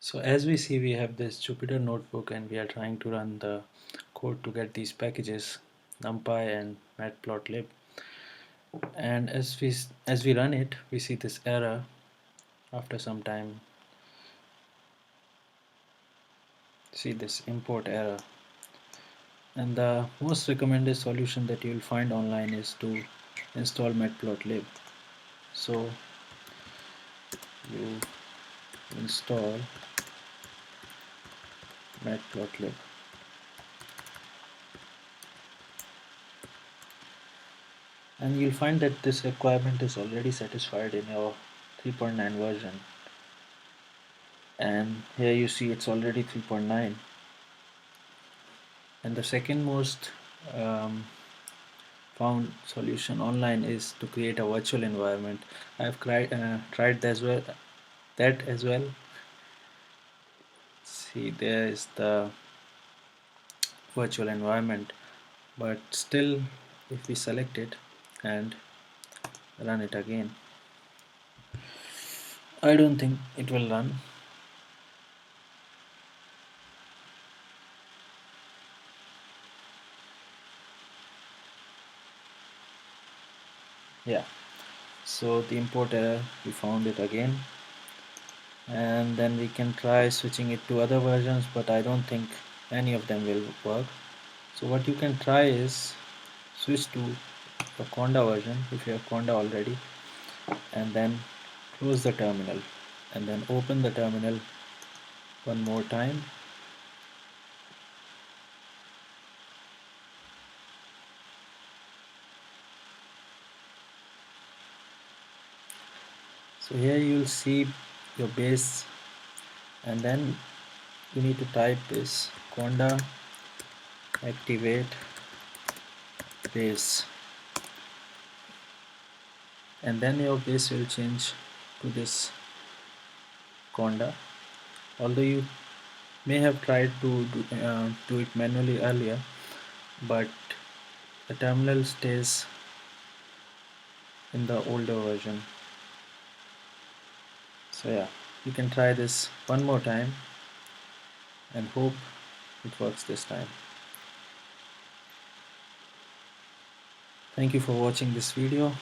So as we see, we have this Jupyter notebook and we are trying to run the code to get these packages NumPy and Matplotlib, and as we run it, we see this error after some time. See this import error, and the most recommended solution that you will find online is to install Matplotlib. So you install Matplotlib, and you'll find that this requirement is already satisfied in your 3.9 version, and here you see it's already 3.9. And the second most found solution online is to create a virtual environment. I've tried that as well. See, there is the virtual environment, but still if we select it and run it again, I don't think it will run. Yeah, so the import error, we found it again, and then we can try switching it to other versions, but I don't think any of them will work. So what you can try is switch to the Conda version if you have Conda already, and then close the terminal and then open the terminal one more time. So here you will see your base, and then you need to type this Conda activate base, and then your base will change to this Conda. Although you may have tried to do it manually earlier, but the terminal stays in the older version. So yeah, you can try this one more time and hope it works this time. Thank you for watching this video.